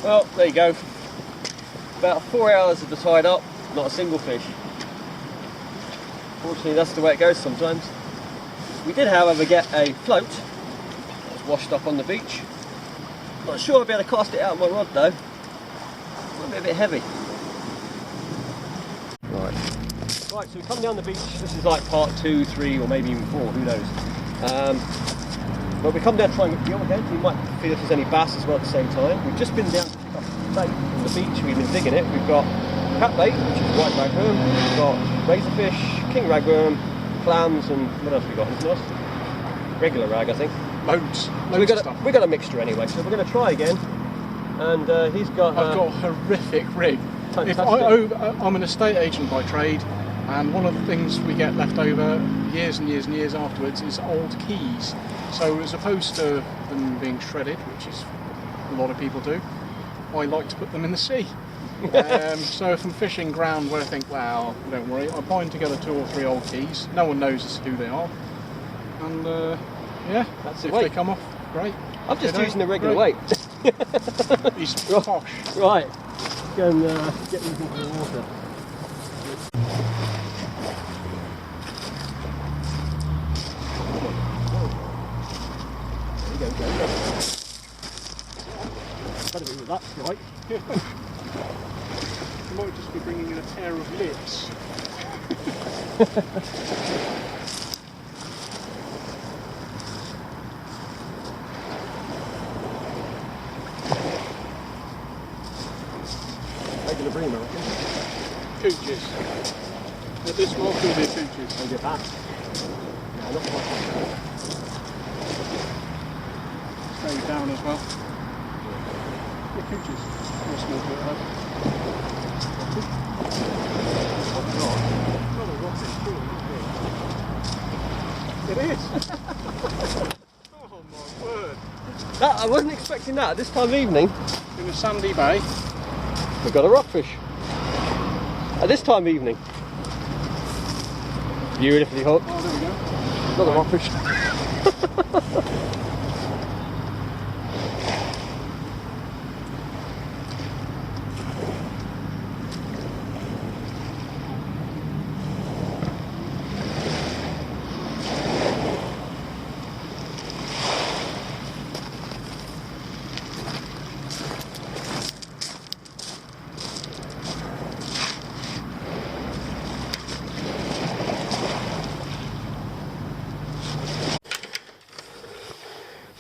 Well, there you go. About 4 hours of the tide up, not a single fish. Fortunately, that's the way it goes sometimes. We did, however, get a float that was washed up on the beach. Not sure I'll be able to cast it out of my rod though. Might be a bit heavy. Right, so we come down the beach. This is like part 2, 3, or maybe even 4, who knows. But we come down to try and get the gill again. We might see if there's any bass as well at the same time. We've just been down to pick up bait from the beach. We've been digging it. We've got cat bait, which is white ragworm. We've got razorfish, king ragworm, clams, and what else we got? Anything else? Regular rag, I think. Loads of stuff. We got a mixture anyway, so we're going to try again. And he's got. I've got a horrific rig. I'm an estate agent by trade, and one of the things we get left over years and years and years afterwards is old keys. So as opposed to them being shredded, which is a lot of people do, I like to put them in the sea. So if I'm fishing ground where I think, well, don't worry, I bind together 2 or 3 old keys. No one knows who they are, and yeah, that's if they come off, great. I'm just using the regular weight. He's posh. Right, go and get these into the water. There you go. Better be with that strike. You might just be bringing in a pair of lips. Regular bream, I reckon. Cooches. At this mark will be cooches. Maybe a bass. No, not quite. Stay down as well. Yeah, cooches. Or small bit of not a rocket, surely. It is. Oh my word. I wasn't expecting that at this time of evening. In a sandy bay. We've got a rockfish. At this time of evening. Beautifully hooked. Oh, there we go. Not a rockfish.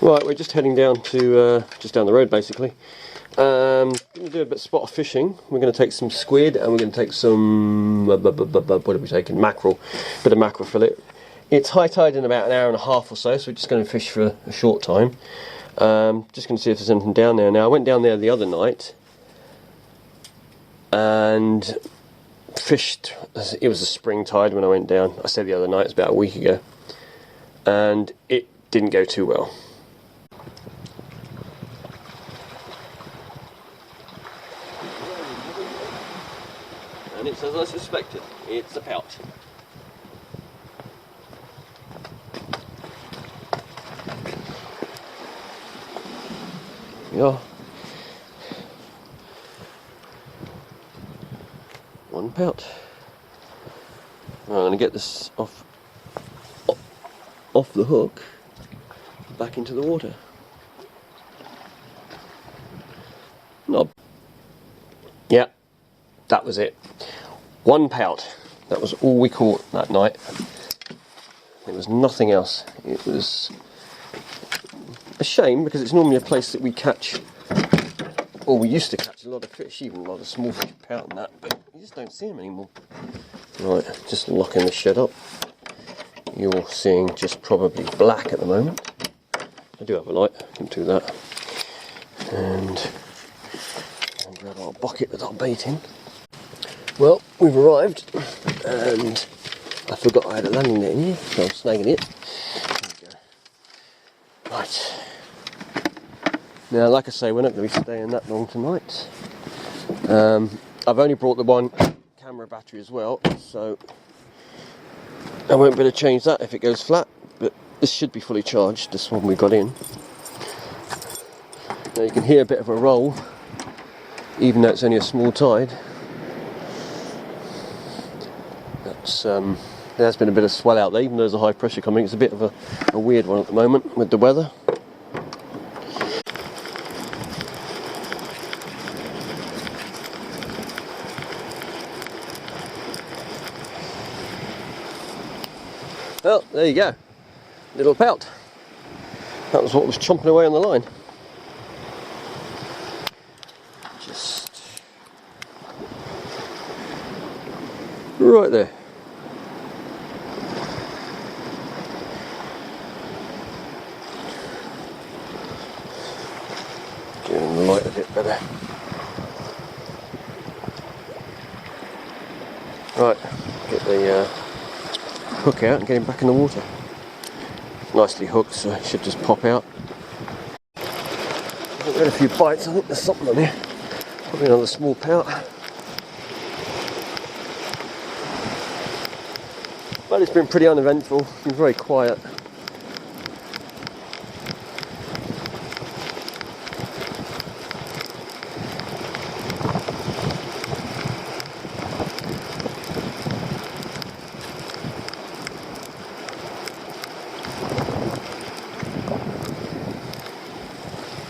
Right, we're just heading down to, just down the road basically. Going to do a bit of spot fishing. We're going to take some squid and we're going to take some, what are we taking? Mackerel. Bit of mackerel fillet. It's high tide in about an hour and a half or so, so we're just going to fish for a short time. Just going to see if there's anything down there. Now, I went down there the other night and fished. It was a spring tide when I went down. I said the other night, it's about a week ago. And it didn't go too well. And it's as I suspected, it's a pout. Yeah. One pout. I'm going to get this off the hook, back into the water. Knob. Yeah, that was it. One pout. That was all we caught that night. There was nothing else. It was a shame because it's normally a place that we catch, or we used to catch a lot of fish, even a lot of small fish, pout and that, but you just don't see them anymore. Right, just locking the shed up. You're seeing just probably black at the moment. I do have a light, I can do that. And grab our bucket with our bait in. Well, we've arrived, and I forgot I had a landing net in here, so I'm snagging it. There we go. Right. Now, like I say, we're not going to be staying that long tonight. I've only brought the one camera battery as well, so I won't be able to change that if it goes flat, but this should be fully charged, this one we got in. Now you can hear a bit of a roll even though it's only a small tide. That's there's been a bit of swell out there, even though there's a high pressure coming. It's a bit of a weird one at the moment with the weather. Well, there you go, little pout. That was what was chomping away on the line. Just right there. Getting the light a bit better. Right, get the hook out and get him back in the water. Nicely hooked, so it should just pop out. I've got a few bites. I think there's something on here. Probably another small pout. But it's been pretty uneventful. It's been very quiet.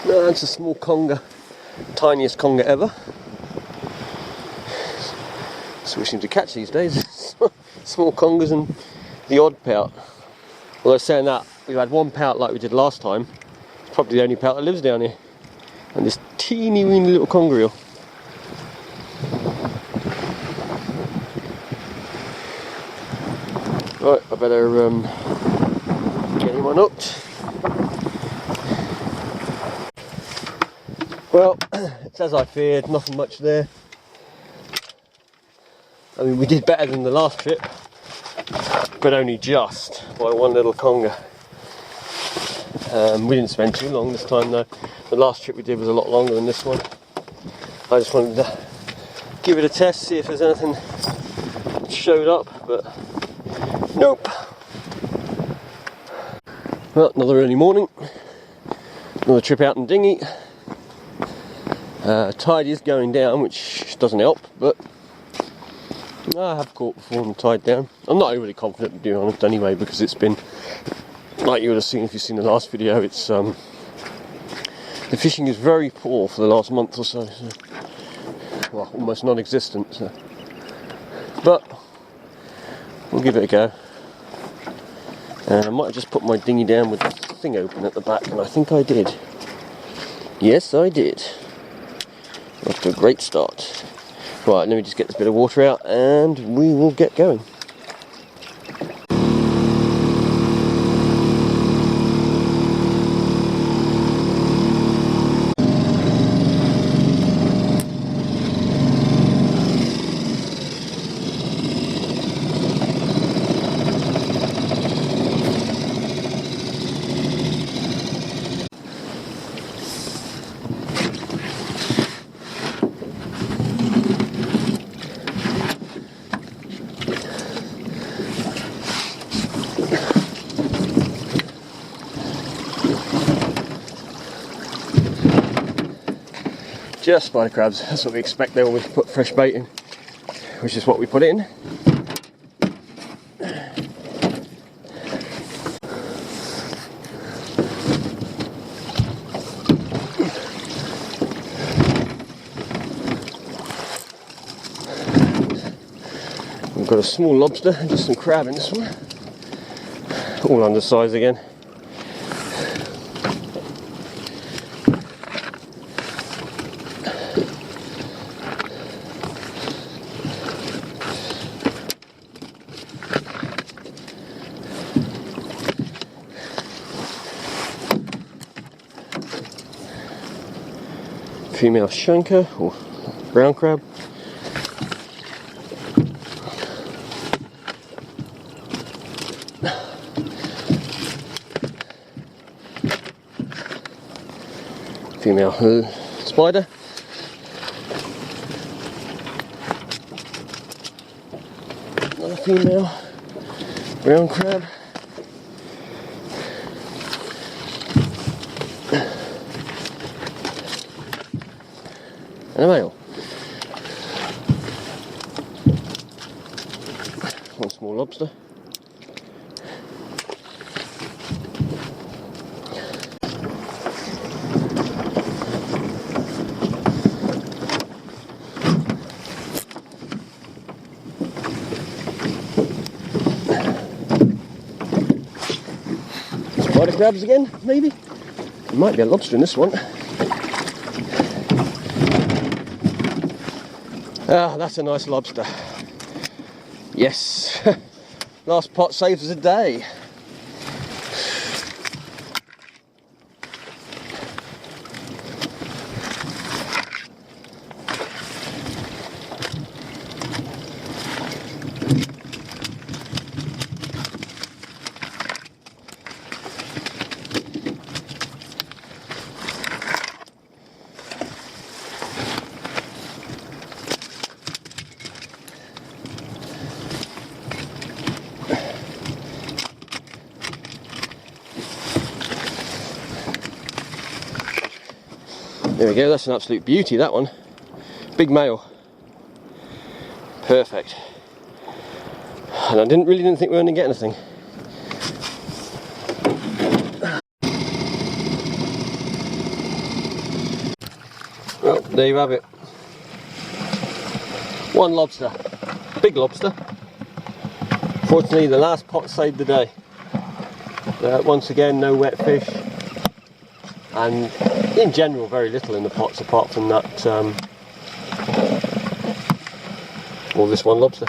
No, it's a small conger, tiniest conger ever. That's what we seem to catch these days. Small congers and the odd pout. Although saying that, we've had one pout like we did last time. It's probably the only pout that lives down here. And this teeny weeny little conger eel. Right, I better get him unhooked. Well, it's as I feared, nothing much there. I mean, we did better than the last trip, but only just by one little conger. We didn't spend too long this time though. The last trip we did was a lot longer than this one. I just wanted to give it a test, see if there's anything that showed up, but nope. Well, another early morning, another trip out in dinghy. Tide is going down, which doesn't help, but I have caught before the tide down. I'm not overly confident, to be honest, anyway, because it's been, like you would have seen if you've seen the last video, it's the fishing is very poor for the last month or so, well, almost non-existent. So. But we'll give it a go. And I might have just put my dinghy down with the thing open at the back, and I think I did. Yes, I did. Off to a great start. Right, let me just get this bit of water out and we will get going. Just spider crabs, that's what we expect there when we put fresh bait in, which is what we put in. We've got a small lobster and just some crab in this one, all undersized again. Female shanker or brown crab. Female spider. Another female brown crab. And a male. small lobster. Spider crabs again, maybe? There might be a lobster in this one. Ah, that's a nice lobster. Yes, last pot saves us a day. There we go, that's an absolute beauty, that one. Big male. Perfect. And I really didn't think we were going to get anything. Well, there you have it. One lobster. Big lobster. Fortunately, the last pot saved the day. Once again, no wet fish. And in general, very little in the pots apart from that, this one lobster.